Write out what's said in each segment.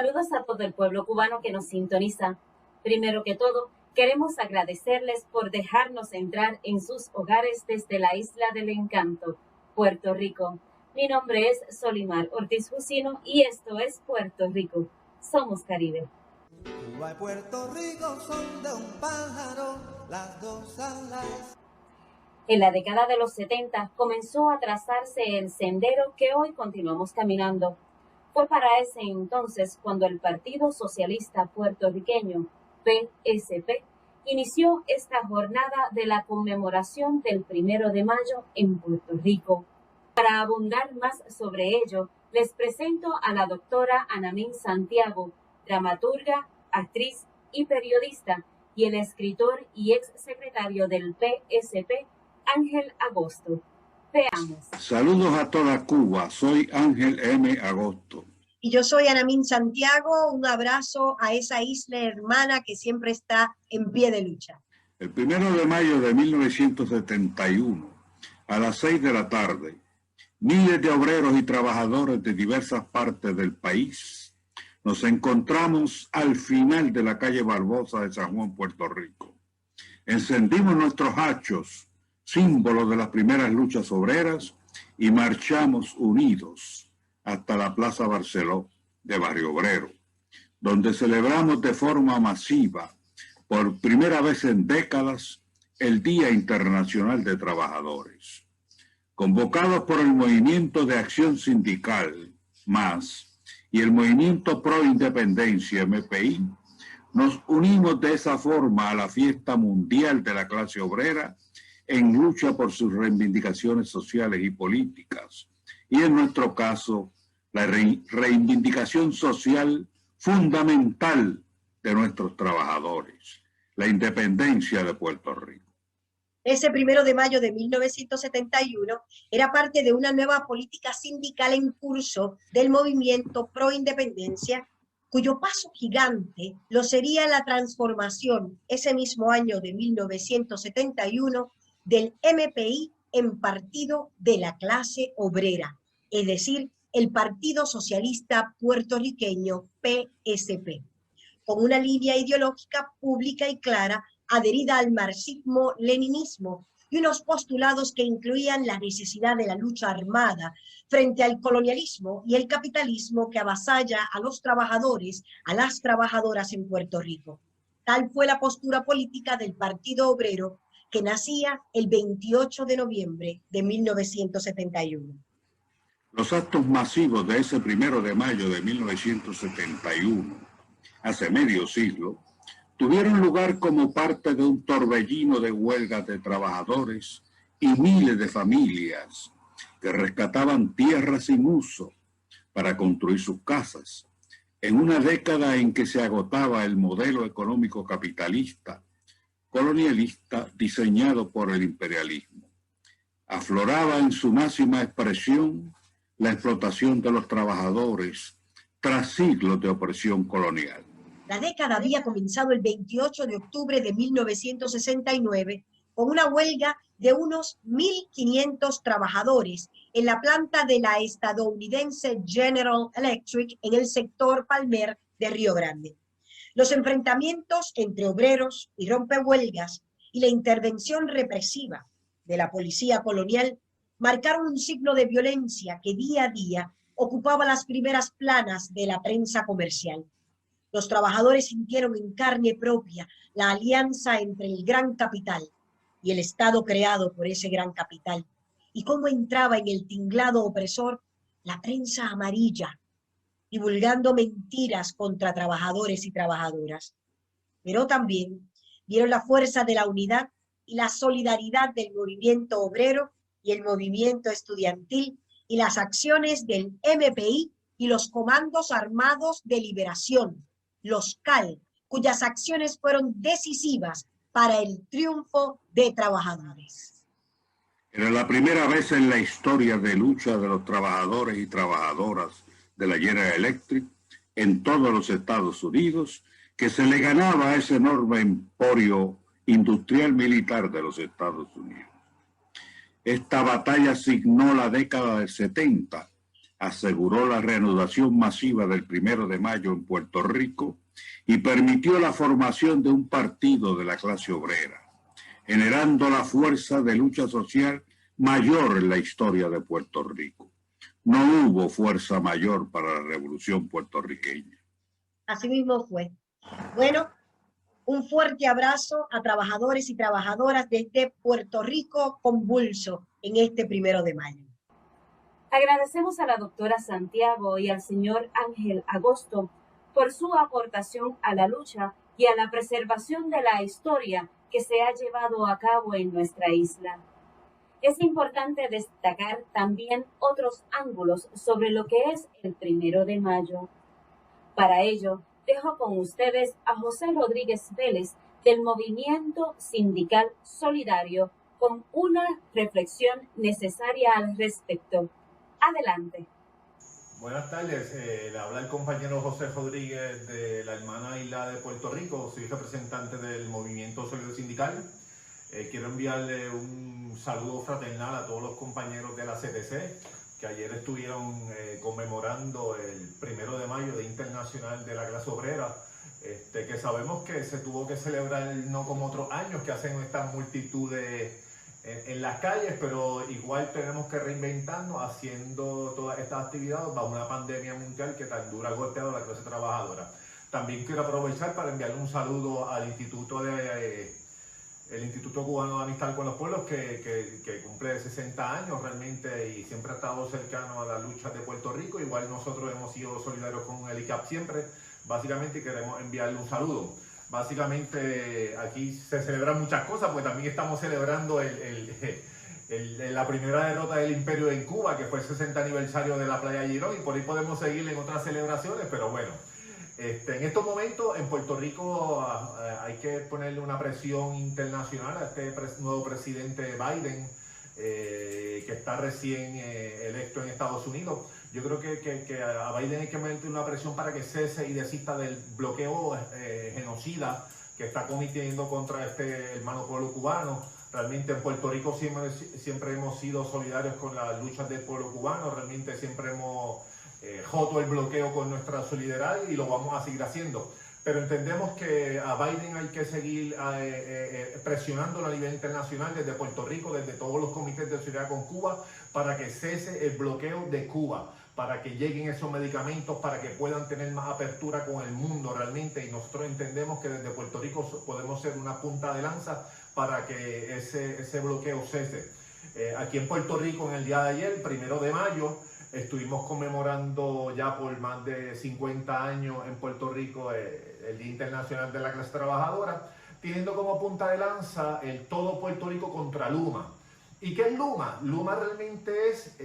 Saludos a todo el pueblo cubano que nos sintoniza. Primero que todo, queremos agradecerles por dejarnos entrar en sus hogares desde la Isla del Encanto, Puerto Rico. Mi nombre es Solimar Ortiz Jusino y esto es Puerto Rico. Somos Caribe. Cuba y Puerto Rico son de un pájaro, las dos alas. En la década de los 70 comenzó a trazarse el sendero que hoy continuamos caminando. Fue para ese entonces cuando el Partido Socialista Puertorriqueño, PSP, inició esta jornada de la conmemoración del 1 de mayo en Puerto Rico. Para abundar más sobre ello, les presento a la doctora Anamín Santiago, dramaturga, actriz y periodista, y el escritor y ex secretario del PSP, Ángel Agosto. Veamos. Saludos a toda Cuba, soy Ángel M. Agosto. Y yo soy Anamín Santiago, un abrazo a esa isla hermana que siempre está en pie de lucha. El 1 de mayo de 1971, a las 6 de la tarde, miles de obreros y trabajadores de diversas partes del país nos encontramos al final de la calle Barbosa de San Juan, Puerto Rico. Encendimos nuestros hachos, símbolo de las primeras luchas obreras, y marchamos unidos hasta la Plaza Barceló de Barrio Obrero, donde celebramos de forma masiva, por primera vez en décadas, el Día Internacional de Trabajadores. Convocados por el Movimiento de Acción Sindical, MAS, y el Movimiento Pro Independencia, MPI, nos unimos de esa forma a la fiesta mundial de la clase obrera en lucha por sus reivindicaciones sociales y políticas, y en nuestro caso, la reivindicación social fundamental de nuestros trabajadores, la independencia de Puerto Rico. Ese 1 de mayo de 1971 era parte de una nueva política sindical en curso del movimiento pro independencia, cuyo paso gigante lo sería la transformación ese mismo año de 1971 del MPI en Partido de la Clase Obrera, es decir, el Partido Socialista Puertorriqueño, PSP, con una línea ideológica pública y clara adherida al marxismo-leninismo y unos postulados que incluían la necesidad de la lucha armada frente al colonialismo y el capitalismo que avasalla a los trabajadores, a las trabajadoras en Puerto Rico. Tal fue la postura política del Partido Obrero, que nacía el 28 de noviembre de 1971. Los actos masivos de ese 1 de mayo de 1971, hace medio siglo, tuvieron lugar como parte de un torbellino de huelgas de trabajadores y miles de familias que rescataban tierras sin uso para construir sus casas, en una década en que se agotaba el modelo económico capitalista, colonialista diseñado por el imperialismo. Afloraba en su máxima expresión la explotación de los trabajadores tras siglos de opresión colonial. La década había comenzado el 28 de octubre de 1969 con una huelga de unos 1.500 trabajadores en la planta de la estadounidense General Electric en el sector Palmer de Río Grande. Los enfrentamientos entre obreros y rompehuelgas y la intervención represiva de la policía colonial marcaron un ciclo de violencia que día a día ocupaba las primeras planas de la prensa comercial. Los trabajadores sintieron en carne propia la alianza entre el gran capital y el Estado creado por ese gran capital, y cómo entraba en el tinglado opresor la prensa amarilla, divulgando mentiras contra trabajadores y trabajadoras. Pero también vieron la fuerza de la unidad y la solidaridad del movimiento obrero y el movimiento estudiantil y las acciones del MPI y los comandos armados de liberación, los CAL, cuyas acciones fueron decisivas para el triunfo de trabajadores. Era la primera vez en la historia de lucha de los trabajadores y trabajadoras de la General Electric en todos los Estados Unidos que se le ganaba a ese enorme emporio industrial militar de los Estados Unidos. Esta batalla signó la década del 70, aseguró la reanudación masiva del 1 de mayo en Puerto Rico y permitió la formación de un partido de la clase obrera, generando la fuerza de lucha social mayor en la historia de Puerto Rico. No hubo fuerza mayor para la revolución puertorriqueña. Así mismo fue. Bueno, un fuerte abrazo a trabajadores y trabajadoras de este Puerto Rico convulso en este 1 de mayo. Agradecemos a la doctora Santiago y al señor Ángel Agosto por su aportación a la lucha y a la preservación de la historia que se ha llevado a cabo en nuestra isla. Es importante destacar también otros ángulos sobre lo que es el 1 de mayo. Para ello, dejo con ustedes a José Rodríguez Vélez del Movimiento Sindical Solidario con una reflexión necesaria al respecto. Adelante. Buenas tardes, le habla el compañero José Rodríguez de la hermana isla de Puerto Rico, soy representante del Movimiento Solidario Sindical. Quiero enviarle un saludo fraternal a todos los compañeros de la CTC que ayer estuvieron conmemorando el 1 de mayo, Día Internacional de la Clase Obrera, que sabemos que se tuvo que celebrar no como otros años que hacen estas multitudes en las calles, pero igual tenemos que reinventarnos haciendo todas estas actividades bajo una pandemia mundial que tan dura ha golpeado a la clase trabajadora. También quiero aprovechar para enviarle un saludo al el Instituto Cubano de Amistad con los Pueblos, que cumple 60 años realmente y siempre ha estado cercano a las luchas de Puerto Rico. Igual nosotros hemos sido solidarios con el ICAP siempre. Básicamente queremos enviarle un saludo. Básicamente aquí se celebran muchas cosas, pues también estamos celebrando la primera derrota del Imperio en Cuba, que fue el 60 aniversario de la Playa Girón, y por ahí podemos seguir en otras celebraciones, pero bueno. En estos momentos en Puerto Rico hay que ponerle una presión internacional a este nuevo presidente Biden, que está recién electo en Estados Unidos. Yo creo que a Biden hay que meterle una presión para que cese y desista del bloqueo genocida que está cometiendo contra este hermano pueblo cubano. Realmente en Puerto Rico siempre hemos sido solidarios con las luchas del pueblo cubano, realmente siempre hemos joto el bloqueo con nuestra solidaridad y lo vamos a seguir haciendo. Pero entendemos que a Biden hay que seguir presionándolo a nivel internacional desde Puerto Rico, desde todos los comités de solidaridad con Cuba, para que cese el bloqueo de Cuba, para que lleguen esos medicamentos, para que puedan tener más apertura con el mundo realmente. Y nosotros entendemos que desde Puerto Rico podemos ser una punta de lanza para que ese bloqueo cese. Aquí en Puerto Rico, en el día de ayer, 1 de mayo, estuvimos conmemorando ya por más de 50 años en Puerto Rico el Día Internacional de la Clase Trabajadora, teniendo como punta de lanza el Todo Puerto Rico contra Luma. ¿Y qué es Luma? Luma realmente es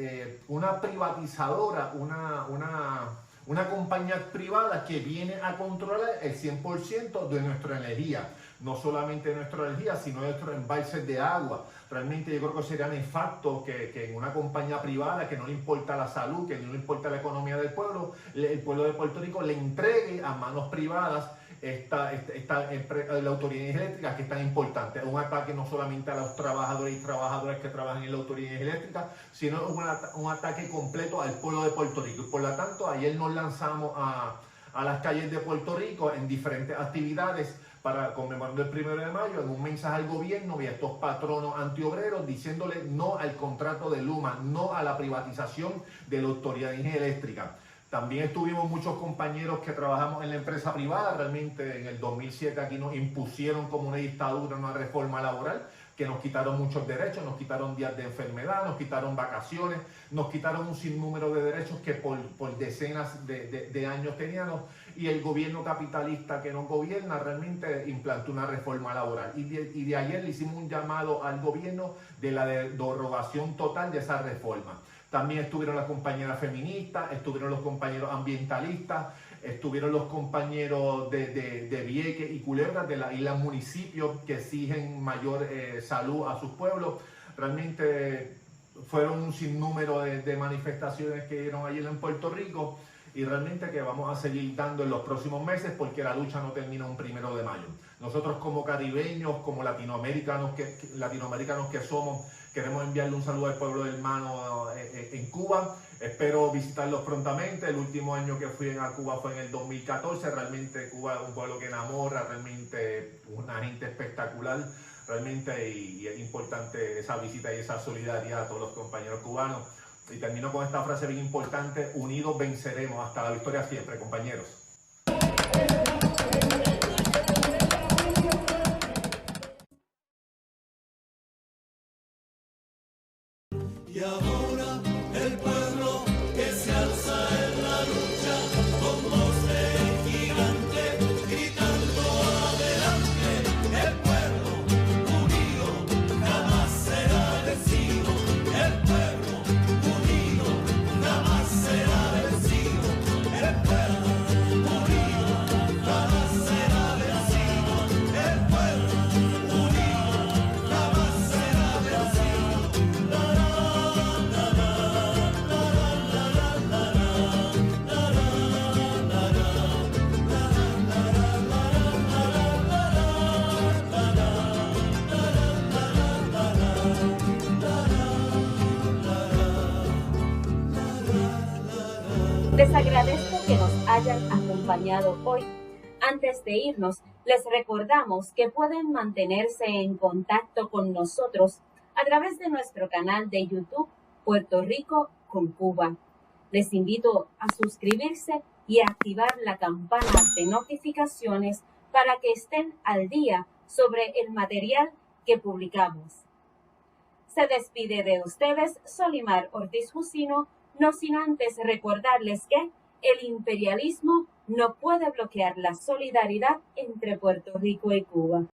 una privatizadora, una compañía privada que viene a controlar el 100% de nuestra energía. No solamente de nuestra energía, sino de nuestros embalses de agua. Realmente yo creo que sería nefasto que en una compañía privada que no le importa la salud, que no le importa la economía del pueblo, el pueblo de Puerto Rico le entregue a manos privadas la autoridad eléctrica, que es tan importante. Es un ataque no solamente a los trabajadores y trabajadoras que trabajan en la autoridad eléctrica, sino un ataque completo al pueblo de Puerto Rico. Y por lo tanto, ayer nos lanzamos a las calles de Puerto Rico en diferentes actividades para conmemorando el 1 de mayo, en un mensaje al gobierno y a estos patronos antiobreros, diciéndole no al contrato de Luma, no a la privatización de la autoridad de energía eléctrica. También estuvimos muchos compañeros que trabajamos en la empresa privada. Realmente en el 2007 aquí nos impusieron como una dictadura una reforma laboral que nos quitaron muchos derechos, nos quitaron días de enfermedad, nos quitaron vacaciones, nos quitaron un sinnúmero de derechos que por decenas de años teníamos, y el gobierno capitalista que nos gobierna realmente implantó una reforma laboral. Y de ayer le hicimos un llamado al gobierno de la derogación total de esa reforma. También estuvieron las compañeras feministas, estuvieron los compañeros ambientalistas, estuvieron los compañeros de Vieques y Culebra, de la isla municipios que exigen mayor salud a sus pueblos. Realmente fueron un sinnúmero de manifestaciones que dieron ayer en Puerto Rico, y realmente que vamos a seguir dando en los próximos meses porque la lucha no termina un 1 de mayo. Nosotros como caribeños, como latinoamericanos que somos, queremos enviarle un saludo al pueblo hermano en Cuba. Espero visitarlos prontamente. El último año que fui a Cuba fue en el 2014. Realmente Cuba es un pueblo que enamora, realmente una gente espectacular, realmente, y es importante esa visita y esa solidaridad a todos los compañeros cubanos. Y termino con esta frase bien importante: unidos venceremos, hasta la victoria siempre, compañeros. Y ahora el pueblo que se alza en la lucha con voz de gigante, gritando adelante. El pueblo unido jamás será vencido. El pueblo unido jamás será vencido. El pueblo unido jamás será vencido. El pueblo unido jamás será vencido. Les agradezco que nos hayan acompañado hoy. Antes de irnos, les recordamos que pueden mantenerse en contacto con nosotros a través de nuestro canal de YouTube Puerto Rico con Cuba. Les invito a suscribirse y a activar la campana de notificaciones para que estén al día sobre el material que publicamos. Se despide de ustedes Solimar Ortiz Jusino, no sin antes recordarles que el imperialismo no puede bloquear la solidaridad entre Puerto Rico y Cuba.